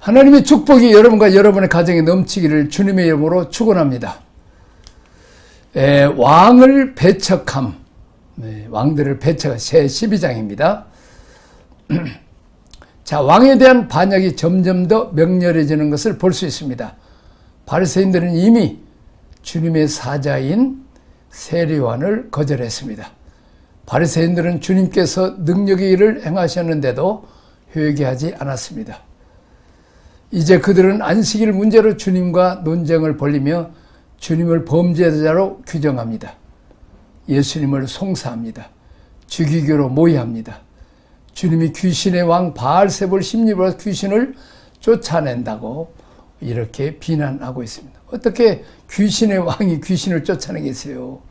하나님의 축복이 여러분과 여러분의 가정에 넘치기를 주님의 이름으로 축원합니다. 왕을 배척함, 왕들을 배척한 새 12장입니다. 자, 왕에 대한 반역이 점점 더 명렬해지는 것을 볼 수 있습니다. 바리새인들은 이미 주님의 사자인 세례요한을 거절했습니다. 바리새인들은 주님께서 능력의 일을 행하셨는데도 회개하지 않았습니다. 이제 그들은 안식일 문제로 주님과 논쟁을 벌이며 주님을 범죄자로 규정합니다. 예수님을 송사합니다. 주기교로 모의합니다. 주님이 귀신의 왕 바알세불 심리로 귀신을 쫓아낸다고 이렇게 비난하고 있습니다. 어떻게 귀신의 왕이 귀신을 쫓아내겠어요?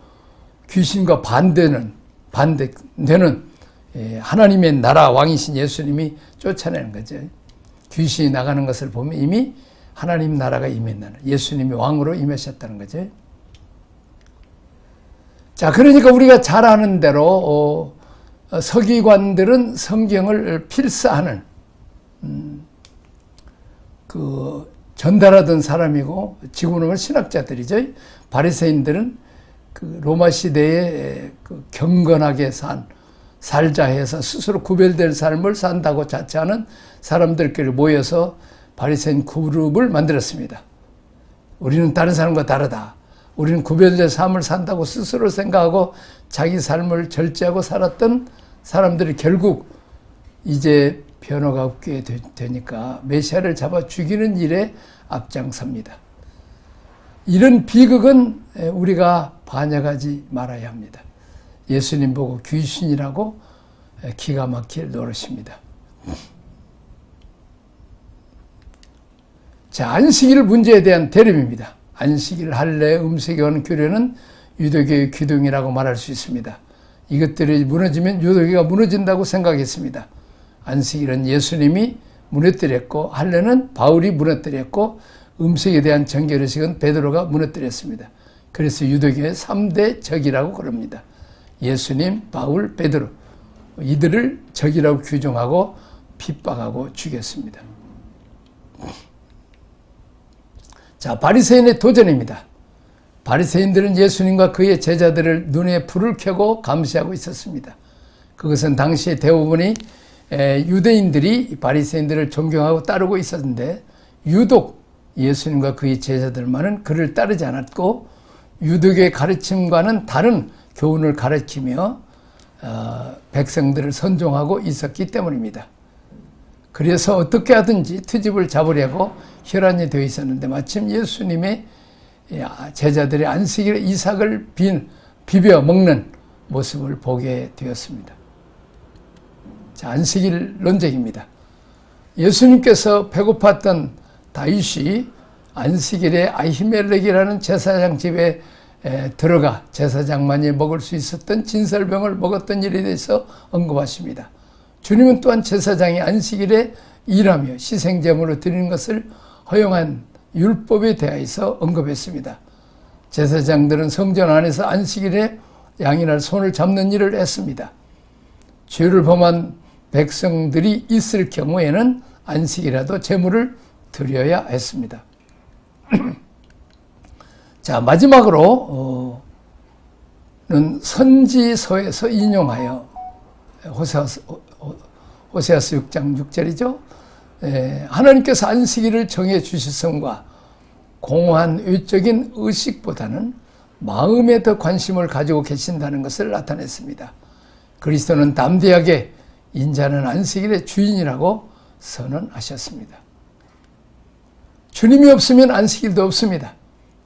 귀신과 반대되는 하나님의 나라 왕이신 예수님이 쫓아내는 거죠. 귀신이 나가는 것을 보면 이미 하나님 나라가 임했다는, 예수님이 왕으로 임하셨다는 거죠. 자, 그러니까 우리가 잘 아는 대로 서기관들은 성경을 필사하는 전달하던 사람이고 지금은 신학자들이죠. 바리새인들은 그 로마 시대에 경건하게 살자 해서 스스로 구별될 삶을 산다고 자처하는 사람들끼리 모여서 바리새인 그룹을 만들었습니다. 우리는 다른 사람과 다르다. 우리는 구별된 삶을 산다고 스스로 생각하고 자기 삶을 절제하고 살았던 사람들이 결국 이제 변화가 없게 되니까 메시아를 잡아 죽이는 일에 앞장섭니다. 이런 비극은 우리가 반역하지 말아야 합니다. 예수님 보고 귀신이라고 기가 막힐 노릇입니다. 자, 안식일 문제에 대한 대립입니다. 안식일, 할례, 음식원, 규례는 유대교의 기둥이라고 말할 수 있습니다. 이것들이 무너지면 유대교가 무너진다고 생각했습니다. 안식일은 예수님이 무너뜨렸고, 할례는 바울이 무너뜨렸고, 음식에 대한 정결의식은 베드로가 무너뜨렸습니다. 그래서 유대교의 3대 적이라고 그럽니다. 예수님, 바울, 베드로, 이들을 적이라고 규정하고 핍박하고 죽였습니다. 자, 바리새인의 도전입니다. 바리새인들은 예수님과 그의 제자들을 눈에 불을 켜고 감시하고 있었습니다. 그것은 당시 대부분이 유대인들이 바리새인들을 존경하고 따르고 있었는데 유독 예수님과 그의 제자들만은 그를 따르지 않았고 유대교의 가르침과는 다른 교훈을 가르치며 백성들을 선종하고 있었기 때문입니다. 그래서 어떻게 하든지 트집을 잡으려고 혈안이 되어 있었는데 마침 예수님의 제자들의 안식일에 이삭을 비벼 먹는 모습을 보게 되었습니다. 자, 안식일 논쟁입니다. 예수님께서 배고팠던 다윗이 안식일에 아히멜렉이라는 제사장 집에 들어가 제사장만이 먹을 수 있었던 진설병을 먹었던 일에 대해서 언급하십니다. 주님은 또한 제사장이 안식일에 일하며 희생제물을 드리는 것을 허용한 율법에 대하여서 언급했습니다. 제사장들은 성전 안에서 안식일에 양이나 손을 잡는 일을 했습니다. 죄를 범한 백성들이 있을 경우에는 안식이라도 제물을 드려야 했습니다. 자, 마지막으로는 선지서에서 인용하여 호세아서 6장 6절이죠. 하나님께서 안식일을 정해 주셨음과 공허한 외적인 의식보다는 마음에 더 관심을 가지고 계신다는 것을 나타냈습니다. 그리스도는 담대하게 인자는 안식일의 주인이라고 선언하셨습니다. 주님이 없으면 안식일도 없습니다.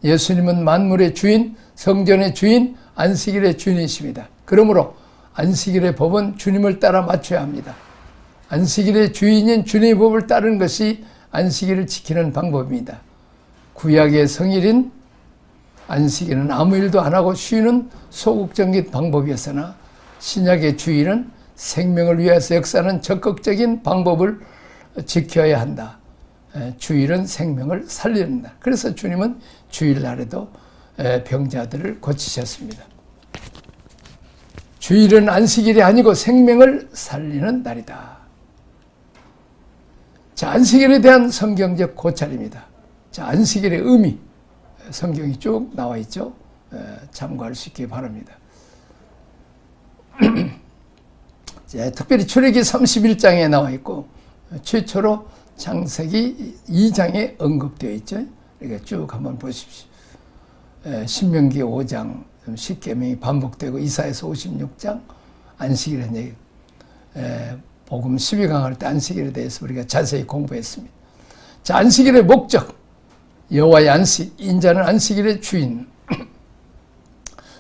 예수님은 만물의 주인, 성전의 주인, 안식일의 주인이십니다. 그러므로 안식일의 법은 주님을 따라 맞춰야 합니다. 안식일의 주인인 주님의 법을 따르는 것이 안식일을 지키는 방법입니다. 구약의 성일인 안식일은 아무 일도 안 하고 쉬는 소극적인 방법이었으나 신약의 주일은 생명을 위해서 역사하는 적극적인 방법을 지켜야 한다. 주일은 생명을 살린다. 그래서 주님은 주일날에도 병자들을 고치셨습니다. 주일은 안식일이 아니고 생명을 살리는 날이다. 자, 안식일에 대한 성경적 고찰입니다. 자, 안식일의 의미, 성경이 쭉 나와 있죠. 참고할 수 있기 바랍니다. 자, 특별히 출애기 31장에 나와 있고 최초로 창세기 2장에 언급되어 있죠. 그러니까 쭉 한번 보십시오. 신명기 5장 십계명이 반복되고 이사야서 56장 안식일에 얘기. 복음 12강 할 때 안식일에 대해서 우리가 자세히 공부했습니다. 자, 안식일의 목적, 여호와의 안식, 인자는 안식일의 주인.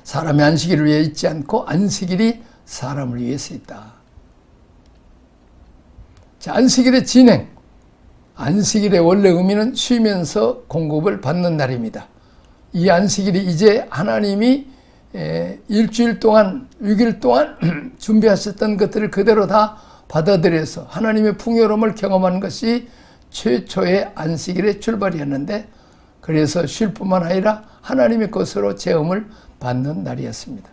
사람의 안식일을 위해 있지 않고 안식일이 사람을 위해서 있다. 자, 안식일의 진행. 안식일의 원래 의미는 쉬면서 공급을 받는 날입니다. 이 안식일이 이제 하나님이 일주일 동안, 6일 동안 준비하셨던 것들을 그대로 다 받아들여서 하나님의 풍요로움을 경험하는 것이 최초의 안식일의 출발이었는데, 그래서 쉴 뿐만 아니라 하나님의 것으로 체험을 받는 날이었습니다.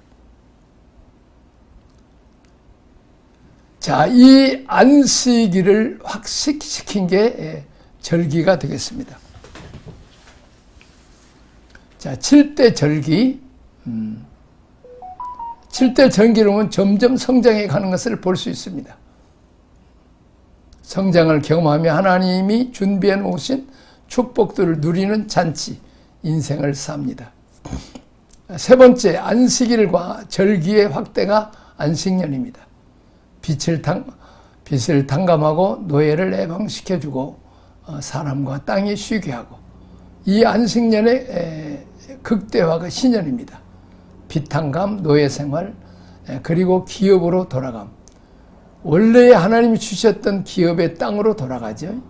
자, 이 안식일을 확식시킨 게 절기가 되겠습니다. 자, 7대 절기. 7대 절기를 보면 점점 성장해 가는 것을 볼 수 있습니다. 성장을 경험하며 하나님이 준비해 놓으신 축복들을 누리는 잔치, 인생을 삽니다. 세 번째, 안식일과 절기의 확대가 안식년입니다. 빛을 탕감하고 노예를 해방시켜주고 사람과 땅이 쉬게 하고, 이 안식년의 극대화가 신년입니다. 빛탕감, 노예생활, 그리고 기업으로 돌아감. 원래 하나님이 주셨던 기업의 땅으로 돌아가죠.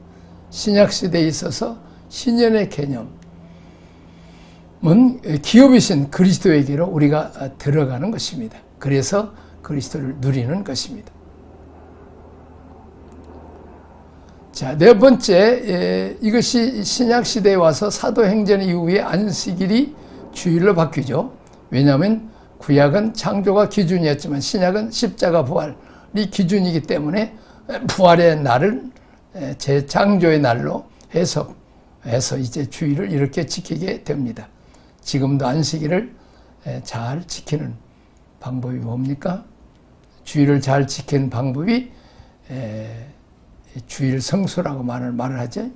신약시대에 있어서 신년의 개념은 기업이신 그리스도에게로 우리가 들어가는 것입니다. 그래서 그리스도를 누리는 것입니다. 자, 네 번째, 이것이 신약시대에 와서 사도행전 이후에 안식일이 주일로 바뀌죠. 왜냐하면 구약은 창조가 기준이었지만 신약은 십자가 부활이 기준이기 때문에 부활의 날을 재창조의 날로 해석해서 이제 주일을 이렇게 지키게 됩니다. 지금도 안식일을 잘 지키는 방법이 뭡니까? 주일을 잘 지키는 방법이 주일 성수라고 말을 하죠.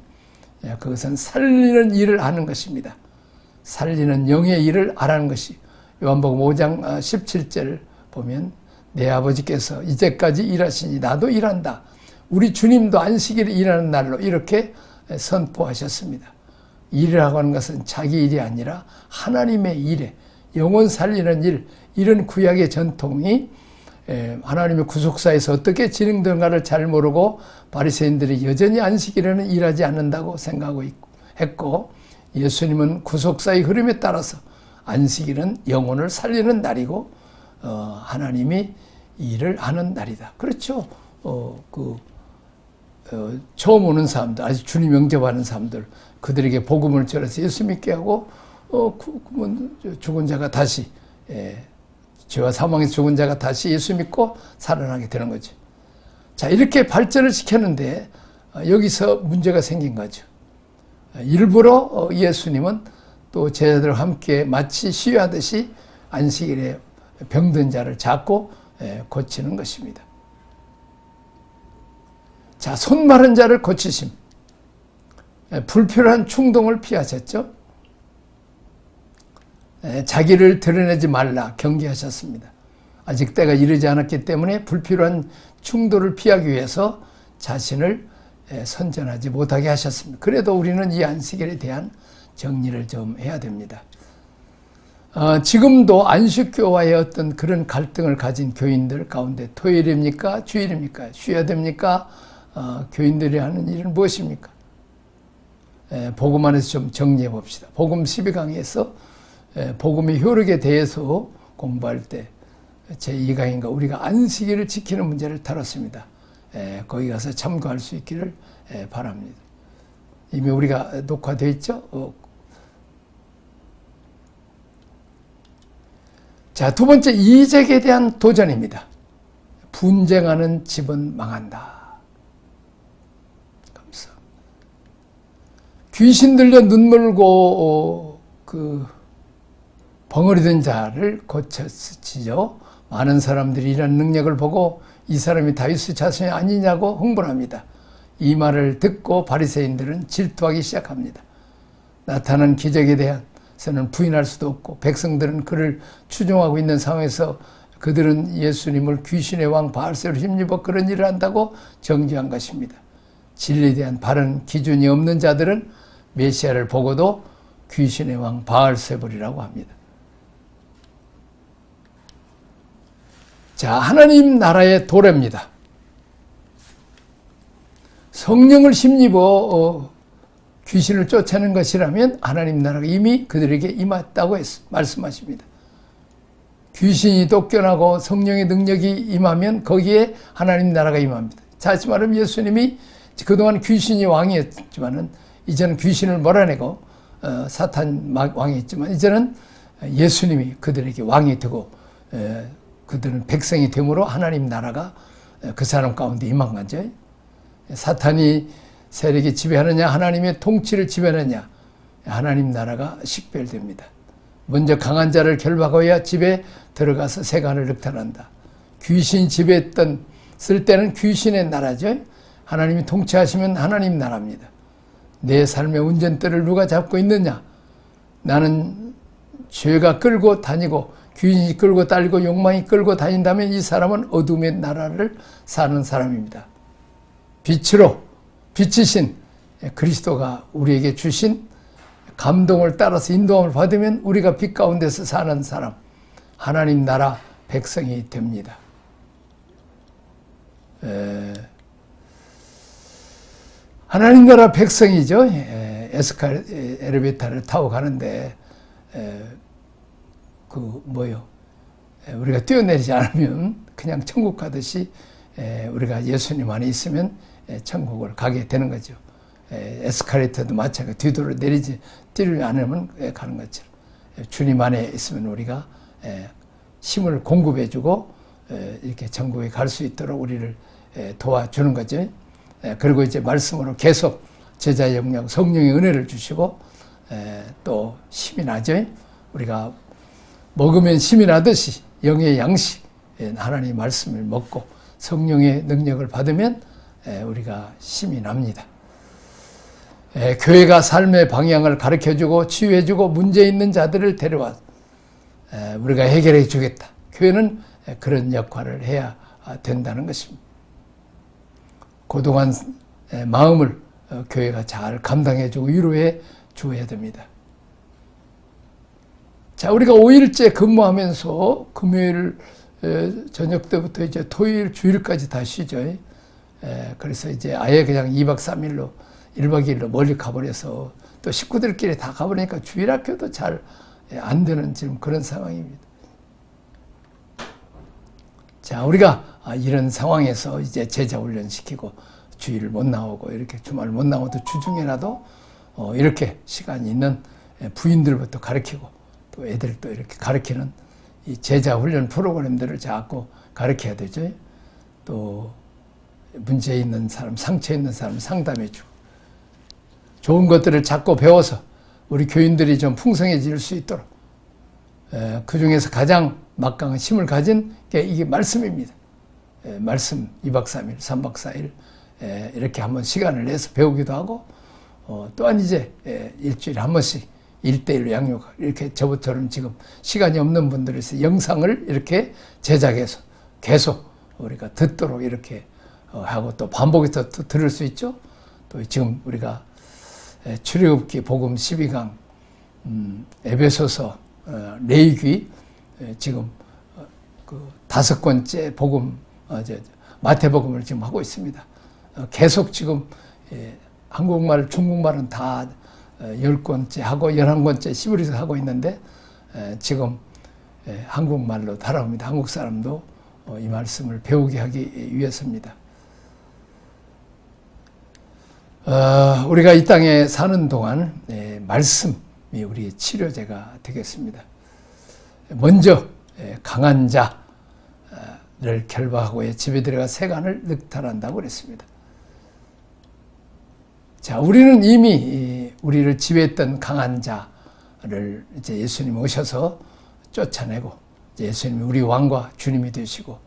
그것은 살리는 일을 하는 것입니다. 살리는 영의 일을 하라는 것이, 요한복음 5장 17절 보면 내 아버지께서 이제까지 일하시니 나도 일한다. 우리 주님도 안식일에 일하는 날로 이렇게 선포하셨습니다. 일이라고 하는 것은 자기 일이 아니라 하나님의 일에, 영혼 살리는 일, 이런 구약의 전통이 하나님의 구속사에서 어떻게 진행되는가를 잘 모르고 바리새인들이 여전히 안식일에는 일하지 않는다고 생각하고 했고, 예수님은 구속사의 흐름에 따라서 안식일은 영혼을 살리는 날이고 하나님이 일을 하는 날이다. 그렇죠. 처음 오는 사람들, 아직 주님 영접하는 사람들, 그들에게 복음을 전해서 예수 믿게 하고 죽은 자가 다시, 죄와 사망에서 죽은 자가 다시 예수 믿고 살아나게 되는 거죠. 자, 이렇게 발전을 시켰는데 여기서 문제가 생긴 거죠. 일부러 예수님은 또 제자들과 함께 마치 시위하듯이 안식일에 병든 자를 잡고 고치는 것입니다. 자, 손 마른 자를 고치심. 불필요한 충동을 피하셨죠. 자기를 드러내지 말라 경계하셨습니다. 아직 때가 이르지 않았기 때문에 불필요한 충돌을 피하기 위해서 자신을 선전하지 못하게 하셨습니다. 그래도 우리는 이 안식일에 대한 정리를 좀 해야 됩니다. 지금도 안식교와의 어떤 그런 갈등을 가진 교인들 가운데 토요일입니까? 주일입니까? 쉬어야 됩니까? 교인들이 하는 일은 무엇입니까? 복음 안에서 좀 정리해 봅시다. 복음 12강에서 복음의 효력에 대해서 공부할 때 제2강인가 우리가 안식일을 지키는 문제를 다뤘습니다. 거기 가서 참고할 수 있기를 바랍니다. 이미 우리가 녹화되어 있죠? 자, 두 번째, 이적에 대한 도전입니다. 분쟁하는 집은 망한다. 감사. 귀신 들려 눈물고 벙어리 된 자를 고쳤지요. 많은 사람들이 이런 능력을 보고 이 사람이 다윗의 자손이 아니냐고 흥분합니다. 이 말을 듣고 바리새인들은 질투하기 시작합니다. 나타난 기적에 대해서는 부인할 수도 없고 백성들은 그를 추종하고 있는 상황에서 그들은 예수님을 귀신의 왕 바알세바로 힘입어 그런 일을 한다고 정죄한 것입니다. 진리에 대한 바른 기준이 없는 자들은 메시아를 보고도 귀신의 왕 바알세바리라고 합니다. 자, 하나님 나라의 도래입니다. 성령을 힘입어 귀신을 쫓아내는 것이라면 하나님 나라가 이미 그들에게 임했다고 말씀하십니다. 귀신이 쫓겨나고 성령의 능력이 임하면 거기에 하나님 나라가 임합니다. 다시 말하면 예수님이 그동안 귀신이 왕이었지만은 이제는 귀신을 몰아내고 사탄 왕이었지만 이제는 예수님이 그들에게 왕이 되고 그들은 백성이 되므로 하나님 나라가 그 사람 가운데 임한 거죠. 사탄이 세력이 지배하느냐 하나님의 통치를 지배하느냐 하나님 나라가 식별됩니다. 먼저 강한 자를 결박하여야 집에 들어가서 세간을 늑탈한다. 귀신 지배했던 쓸 때는 귀신의 나라죠. 하나님이 통치하시면 하나님 나라입니다. 내 삶의 운전대를 누가 잡고 있느냐? 나는 죄가 끌고 다니고 귀신이 끌고 달리고 욕망이 끌고 다닌다면 이 사람은 어둠의 나라를 사는 사람입니다. 빛이신 그리스도가 우리에게 주신 감동을 따라서 인도함을 받으면 우리가 빛 가운데서 사는 사람, 하나님 나라 백성이 됩니다. 하나님 나라 백성이죠. 엘리베이터를 타고 가는데 우리가 뛰어내리지 않으면 그냥 천국 가듯이 우리가 예수님 안에 있으면 천국을 가게 되는 거죠. 에스컬레이터도 마찬가지 뒤로 뛰지 않으면 가는 것처럼 주님 안에 있으면 우리가 힘을 공급해주고 이렇게 천국에 갈 수 있도록 우리를 도와주는 거죠. 그리고 이제 말씀으로 계속 제자의 영역, 성령의 은혜를 주시고 또 힘이 나죠. 우리가 먹으면 힘이 나듯이 영의 양식, 하나님의 말씀을 먹고 성령의 능력을 받으면 우리가 힘이 납니다. 교회가 삶의 방향을 가르쳐주고 치유해주고 문제 있는 자들을 데려와 우리가 해결해 주겠다. 교회는 그런 역할을 해야 된다는 것입니다. 고동한 마음을 교회가 잘 감당해주고 위로해 주어야 됩니다. 자, 우리가 5일째 근무하면서 금요일 저녁 때부터 이제 토요일 주일까지 다 쉬죠. 그래서 이제 아예 그냥 2박 3일로 1박 2일로 멀리 가버려서 또 식구들끼리 다 가버리니까 주일학교도 잘 안 되는 지금 그런 상황입니다. 자, 우리가 이런 상황에서 이제 제자 훈련시키고 주일 못 나오고 이렇게 주말 못 나오도 주중에라도 이렇게 시간이 있는 부인들부터 가르치고 또 애들도 이렇게 가르치는 이 제자 훈련 프로그램들을 자꾸 가르쳐야 되죠. 또 문제 있는 사람, 상처 있는 사람 상담해주고 좋은 것들을 자꾸 배워서 우리 교인들이 좀 풍성해질 수 있도록 그 중에서 가장 막강한 힘을 가진 게 이게 말씀입니다. 말씀 2박 3일, 3박 4일 이렇게 한번 시간을 내서 배우기도 하고 또한 이제 일주일에 한 번씩 1대1로 양육 이렇게 저부터는 지금 시간이 없는 분들에서 영상을 이렇게 제작해서 계속 우리가 듣도록 이렇게 하고 또 반복해서 들을 수 있죠. 또 지금 우리가 출애굽기 복음 12강 에베소서 레위기 지금 그 5번째 복음 마태복음을 지금 하고 있습니다. 계속 지금 한국말, 중국말은 다 10권째 하고 11권째 시브리서 하고 있는데 지금 한국말로 달아옵니다. 한국 사람도 이 말씀을 배우게 하기 위해서입니다. 우리가 이 땅에 사는 동안 말씀이 우리의 치료제가 되겠습니다. 먼저 강한 자를 결박하고 집에 들어가 세간을 늑탈한다고 그랬습니다. 자, 우리는 이미 우리를 지배했던 강한 자를 이제 예수님 오셔서 쫓아내고, 예수님이 우리 왕과 주님이 되시고,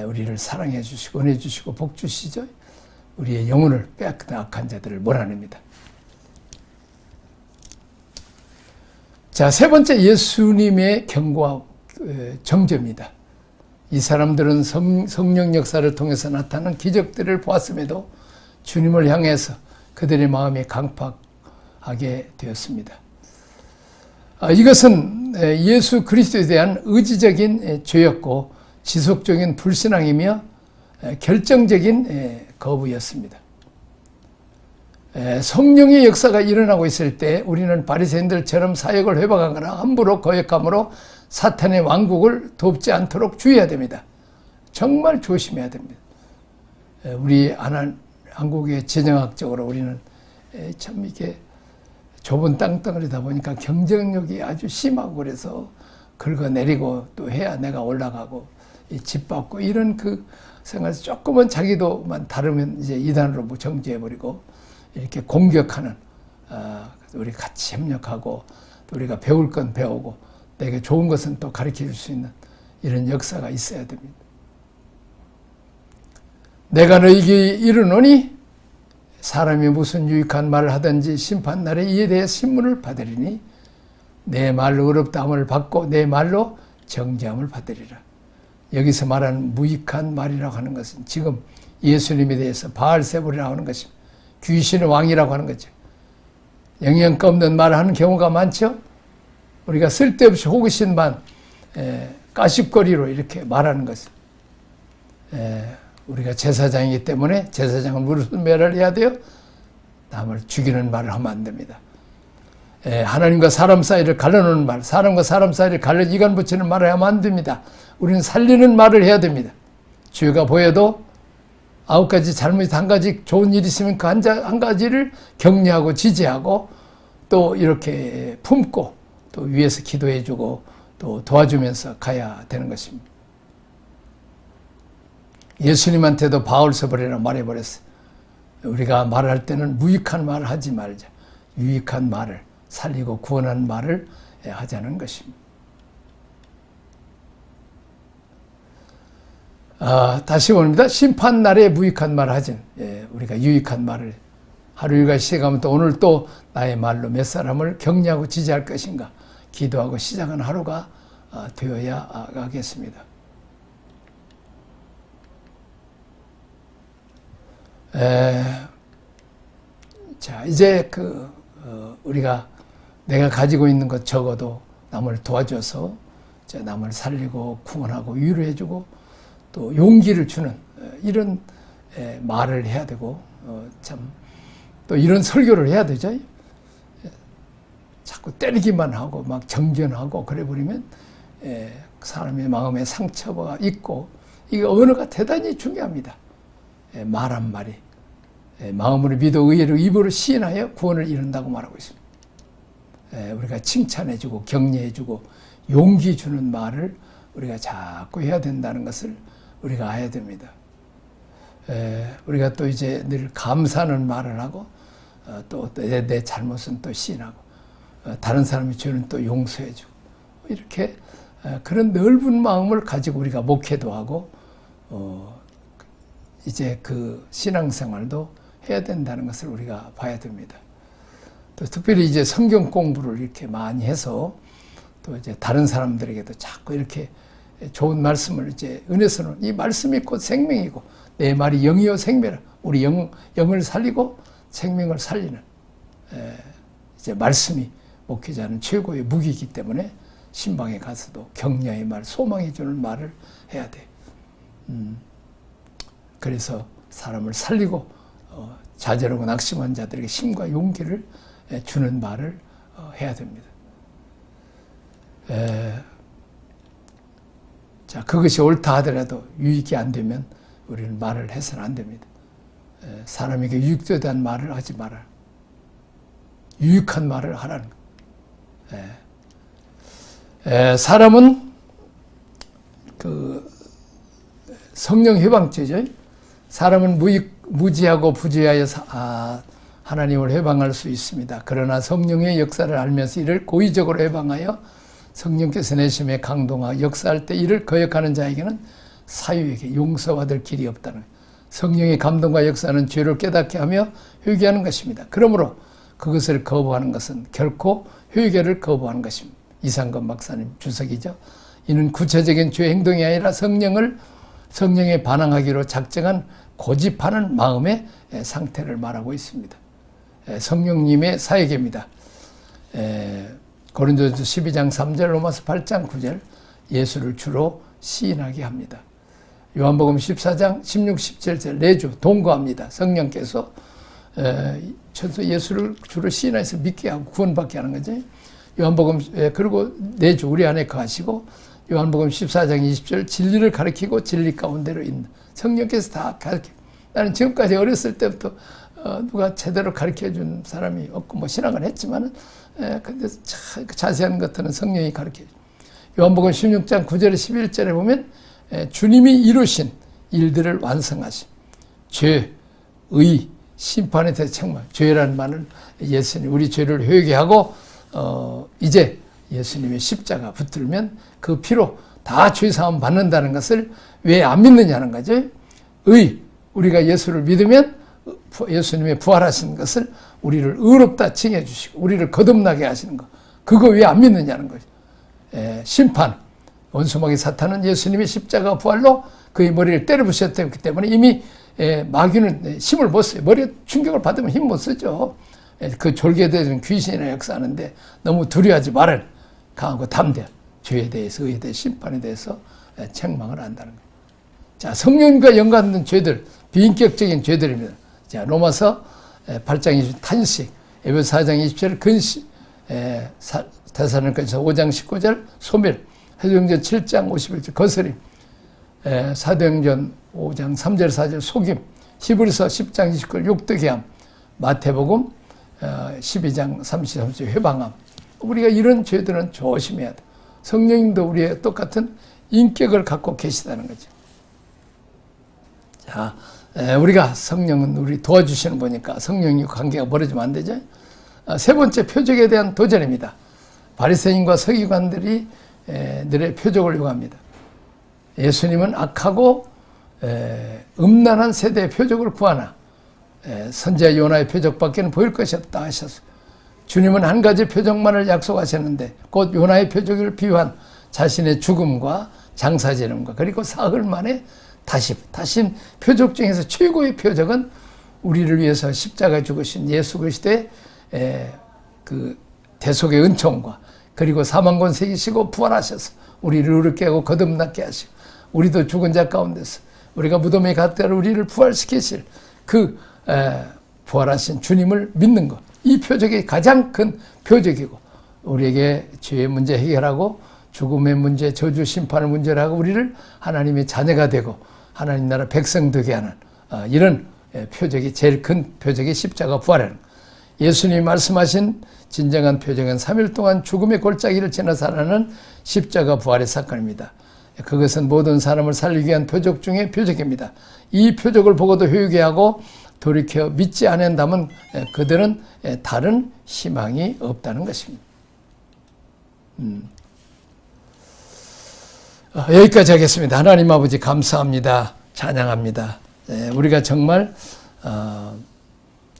우리를 사랑해 주시고, 은혜 주시고, 복 주시죠. 우리의 영혼을 빼앗긴 악한 자들을 몰아냅니다. 자, 세 번째, 예수님의 경고와 정죄입니다. 이 사람들은 성령 역사를 통해서 나타난 기적들을 보았음에도 주님을 향해서 그들의 마음이 강팍하게 되었습니다. 이것은 예수 그리스도에 대한 의지적인 죄였고 지속적인 불신앙이며 결정적인 거부였습니다. 성령의 역사가 일어나고 있을 때 우리는 바리새인들처럼 사역을 회복하거나 함부로 거역함으로 사탄의 왕국을 돕지 않도록 주의해야 됩니다. 정말 조심해야 됩니다. 우리 한국의 재정학적으로 우리는 참 이게 좁은 땅덩어리다 보니까 경쟁력이 아주 심하고 그래서 긁어내리고 또 해야 내가 올라가고 집 받고 이런 그 생각에서 조금은 자기도만 다르면 이제 이단으로 정죄해버리고 이렇게 공격하는, 우리 같이 협력하고 또 우리가 배울 건 배우고 내게 좋은 것은 또 가르쳐 줄 수 있는 이런 역사가 있어야 됩니다. 내가 너희에게 이르노니 사람이 무슨 유익한 말을 하든지 심판날에 이에 대해 신문을 받으리니 내 말로 의롭다함을 받고 내 말로 정죄함을 받으리라. 여기서 말하는 무익한 말이라고 하는 것은 지금 예수님에 대해서 바알세불이라고 하는 것입니다. 귀신의 왕이라고 하는 거죠. 영양가 없는 말을 하는 경우가 많죠. 우리가 쓸데없이 호기심만 까십거리로 이렇게 말하는 것은, 우리가 제사장이기 때문에 제사장은 무슨 말을 해야 돼요? 남을 죽이는 말을 하면 안 됩니다. 하나님과 사람 사이를 갈라놓는 말, 사람과 사람 사이를 이간 붙이는 말을 하면 안 됩니다. 우리는 살리는 말을 해야 됩니다. 죄가 보여도 9가지 잘못이 한 가지 좋은 일이 있으면 그 한 가지를 격려하고 지지하고 또 이렇게 품고 또 위에서 기도해주고 또 도와주면서 가야 되는 것입니다. 예수님한테도 바울서버리라 말해버렸어요. 우리가 말을 할 때는 무익한 말을 하지 말자. 유익한 말을, 살리고 구원하는 말을 하자는 것입니다. 다시 봅니다. 심판날에 무익한 말을 하진, 우리가 유익한 말을 하루 일과 시작하면 또 오늘 또 나의 말로 몇 사람을 격려하고 지지할 것인가 기도하고 시작한 하루가 되어야 하겠습니다. 자, 이제 우리가 내가 가지고 있는 것 적어도 남을 도와줘서 남을 살리고 구원하고 위로해주고 또 용기를 주는 이런 말을 해야 되고, 참 또 이런 설교를 해야 되죠. 자꾸 때리기만 하고 막 정죄하고 그래 버리면 사람의 마음에 상처가 있고, 이 언어가 대단히 중요합니다. 말 한 말이 마음으로 믿어 의외로 입으로 시인하여 구원을 이룬다고 말하고 있습니다. 우리가 칭찬해주고 격려해주고 용기 주는 말을 우리가 자꾸 해야 된다는 것을 우리가 알아야 됩니다. 우리가 또 이제 늘 감사하는 말을 하고 또 내 잘못은 또 시인하고 다른 사람이 죄는 또 용서해주고 이렇게 그런 넓은 마음을 가지고 우리가 목회도 하고 이제 그 신앙생활도 해야 된다는 것을 우리가 봐야 됩니다. 또 특별히 이제 성경 공부를 이렇게 많이 해서 또 이제 다른 사람들에게도 자꾸 이렇게 좋은 말씀을 이제 은혜서는 이 말씀이 곧 생명이고 내 말이 영이요 생명이라 우리 영을 살리고 생명을 살리는 이제 말씀이 목회자는 최고의 무기이기 때문에 신방에 가서도 격려의 말, 소망해 주는 말을 해야 돼. 그래서 사람을 살리고 좌절하고 낙심한 자들에게 힘과 용기를 주는 말을 해야 됩니다. 자, 그것이 옳다 하더라도 유익이 안 되면 우리는 말을 해서는 안 됩니다. 사람에게 유익되다는 말을 하지 말아라. 유익한 말을 하라는 거. 사람은 그 성령 해방죄죠. 사람은 무지하고 부주의하여 하나님을 회방할 수 있습니다. 그러나 성령의 역사를 알면서 이를 고의적으로 회방하여 성령께서 내심에 강동하여 역사할 때 이를 거역하는 자에게는 사유에게 용서받을 길이 없다는 거예요. 성령의 감동과 역사는 죄를 깨닫게 하며 회개하는 것입니다. 그러므로 그것을 거부하는 것은 결코 회개를 거부하는 것입니다. 이상건 박사님 주석이죠. 이는 구체적인 죄 행동이 아니라 성령에 반항하기로 작정한 고집하는 마음의 상태를 말하고 있습니다. 성령님의 사역입니다. 고린도전서 12장 3절, 로마서 8장 9절 예수를 주로 시인하게 합니다. 요한복음 14장 16, 17절 내주 동거합니다. 성령께서 예수를 주로 시인해서 믿게 하고 구원받게 하는 거죠. 요한복음 그리고 내주 우리 안에 거하시고 요한복음 14장 20절 진리를 가르치고 진리 가운데로 있는 성령께서 다 가르쳐. 나는 지금까지 어렸을 때부터 누가 제대로 가르쳐준 사람이 없고 뭐 신앙을 했지만은 근데 자세한 것들은 성령이 가르쳐요. 요한복음 16장 9절에 11절에 보면 주님이 이루신 일들을 완성하심. 죄, 의, 심판에 대해서 책망. 죄라는 말은 예수님 우리 죄를 회개하고 이제 예수님의 십자가 붙들면 그 피로 다 죄사함 받는다는 것을 왜 안 믿느냐는 거죠. 의, 우리가 예수를 믿으면 예수님의 부활하신 것을 우리를 의롭다 칭해 주시고 우리를 거듭나게 하시는 것. 그거 왜 안 믿느냐는 거죠. 심판. 원수마귀 사탄은 예수님의 십자가 부활로 그의 머리를 때려 부셨기 때문에 이미 마귀는 힘을 못 써요. 머리에 충격을 받으면 힘 못 쓰죠. 그 졸개되는 귀신이나 역사하는데 너무 두려워하지 말을 강하고 담대. 죄에 대해서, 의에 대해서, 심판에 대해서 책망을 한다는 거예요. 자, 성령과 연관된 죄들, 비인격적인 죄들입니다. 자, 로마서 8장 20절 탄식, 에베소 4장 20절 근시, 데살로니가서 5장 19절 소멸, 사도행전 7장 51절 거스림, 사도행전 5장 3절 4절 속임, 히브리서 10장 29절 욕되게함, 마태복음 12장 33절 회방함. 우리가 이런 죄들은 조심해야 돼. 성령님도 우리의 똑같은 인격을 갖고 계시다는 거죠. 자, 우리가 성령은 우리 도와주시는 분이니까 성령과 관계가 멀어지면 안 되죠. 세 번째, 표적에 대한 도전입니다. 바리새인과 서기관들이 늘의 표적을 요구합니다. 예수님은 악하고 음란한 세대의 표적을 구하나 선지자 요나의 표적밖에는 보일 것이 없다 하셨어요. 주님은 한 가지 표적만을 약속하셨는데 곧 요나의 표적을 비유한 자신의 죽음과 장사지름과 그리고 사흘 만에 다심 표적 중에서 최고의 표적은 우리를 위해서 십자가에 죽으신 예수 그리스도의 그 대속의 은총과 그리고 사망권 새기시고 부활하셔서 우리를 의롭게 하고 거듭나게 하시고 우리도 죽은 자 가운데서 우리가 무덤에 갔다가 우리를 부활시키실 그 부활하신 주님을 믿는 것. 이 표적이 가장 큰 표적이고 우리에게 죄의 문제 해결하고 죽음의 문제, 저주 심판의 문제를 하고 우리를 하나님의 자녀가 되고 하나님 나라 백성 되게 하는 이런 표적이 제일 큰 표적이 십자가 부활하는 것. 예수님이 말씀하신 진정한 표적은 3일 동안 죽음의 골짜기를 지나 살아나는 십자가 부활의 사건입니다. 그것은 모든 사람을 살리기 위한 표적 중에 표적입니다. 이 표적을 보고도 회개하고 돌이켜 믿지 않는다면 그들은 다른 희망이 없다는 것입니다. 여기까지 하겠습니다. 하나님 아버지 감사합니다. 찬양합니다. 우리가 정말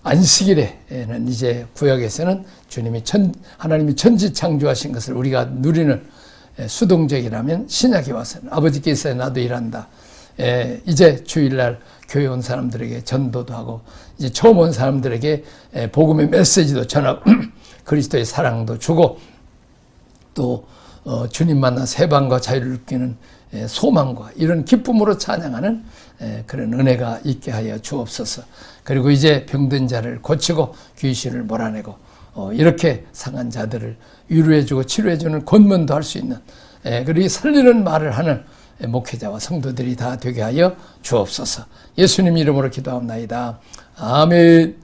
안식일에는 이제 구약에서는 하나님이 천지 창조하신 것을 우리가 누리는 수동적이라면 신약에 와서는 아버지께서 나도 일한다. 이제 주일날 교회 온 사람들에게 전도도 하고 이제 처음 온 사람들에게 복음의 메시지도 전하고 그리스도의 사랑도 주고 또 주님 만나 해방과 자유를 느끼는 소망과 이런 기쁨으로 찬양하는 그런 은혜가 있게 하여 주옵소서. 그리고 이제 병든 자를 고치고 귀신을 몰아내고 이렇게 상한 자들을 위로해주고 치료해주는 권면도 할 수 있는 그리고 살리는 말을 하는 목회자와 성도들이 다 되게 하여 주옵소서. 예수님 이름으로 기도합나이다. 아멘.